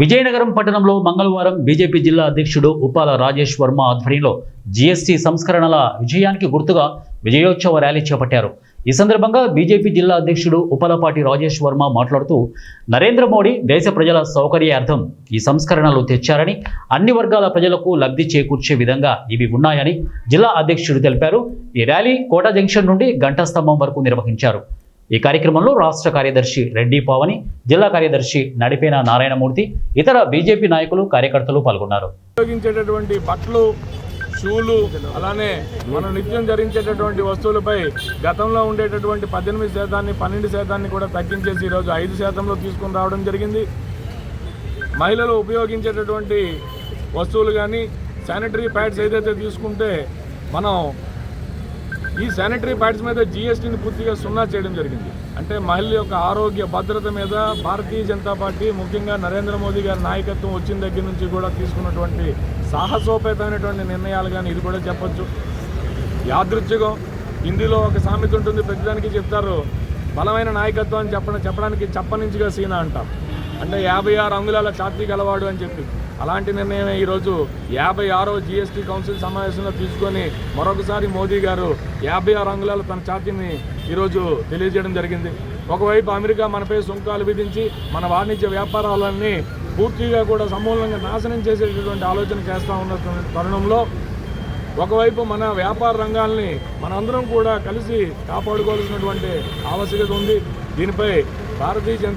విజయనగరం పట్టణంలో మంగళవారం బీజేపీ జిల్లా అధ్యక్షుడు ఉప్పాల రాజేష్ వర్మ ఆధ్వర్యంలో జీఎస్టీ సంస్కరణల విజయానికి గుర్తుగా విజయోత్సవ ర్యాలీ చేపట్టారు. ఈ సందర్భంగా బీజేపీ జిల్లా అధ్యక్షుడు ఉప్పలపాటి రాజేష్ వర్మ మాట్లాడుతూ నరేంద్ర మోడీ దేశ ప్రజల సౌకర్యార్థం ఈ సంస్కరణలు తెచ్చారని, అన్ని వర్గాల ప్రజలకు లబ్ధి చేకూర్చే విధంగా ఇవి ఉన్నాయని జిల్లా అధ్యక్షుడు తెలిపారు. ఈ ర్యాలీ కోట జంక్షన్ నుండి గంటా స్తంభం వరకు నిర్వహించారు. ఈ కార్యక్రమంలో రాష్ట్ర కార్యదర్శి రెడ్డి పావని, జిల్లా కార్యదర్శి నడిపేన నారాయణమూర్తి, ఇతర బీజేపీ నాయకులు, కార్యకర్తలు పాల్గొన్నారు. ఉపయోగించేటటువంటి బట్టలు, షూలు, అలానే మనం నిత్యం ధరించేటటువంటి వస్తువులపై గతంలో ఉండేటటువంటి 18% 12% కూడా తగ్గించేసి ఈరోజు 5%లో తీసుకుని రావడం జరిగింది. మహిళలు ఉపయోగించేటటువంటి వస్తువులు కానీ శానిటరీ ప్యాడ్స్ ఏదైతే తీసుకుంటే మనం ఈ శానిటరీ ప్యాడ్స్ మీద జీఎస్టీని పూర్తిగా సున్నా చేయడం జరిగింది. అంటే మహిళల యొక్క ఆరోగ్య భద్రత మీద భారతీయ జనతా పార్టీ, ముఖ్యంగా నరేంద్ర మోదీ గారి నాయకత్వం వచ్చిన దగ్గర నుంచి కూడా తీసుకున్నటువంటి సాహసోపేతమైనటువంటి నిర్ణయాలు కానీ ఇది కూడా చెప్పొచ్చు. యాదృచ్ఛికం. హిందీలో ఒక సామెత ఉంటుంది, ప్రతిదానికి చెప్తారు బలమైన నాయకత్వం అని చెప్పడానికి చెప్పనించిగా సీనా అంటాం. అంటే 56 అంగుళాల ఛాతీ గలవాడు అని చెప్పి అలాంటి నిర్ణయమే ఈరోజు 56వ జీఎస్టీ కౌన్సిల్ సమావేశంలో తీసుకొని మరొకసారి మోదీ గారు 56 అంగుళాల తన ఛాతీని ఈరోజు తెలియజేయడం జరిగింది. ఒకవైపు అమెరికా మనపై సుంకాలు విధించి మన వాణిజ్య వ్యాపారాలన్నీ పూర్తిగా కూడా సమూలంగా నాశనం చేసేటటువంటి ఆలోచన చేస్తూ ఉన్న తరుణంలో ఒకవైపు మన వ్యాపార రంగాల్ని మనందరం కూడా కలిసి కాపాడుకోవాల్సినటువంటి ఆవశ్యకత ఉంది. దీనిపై భారతీయ జనతా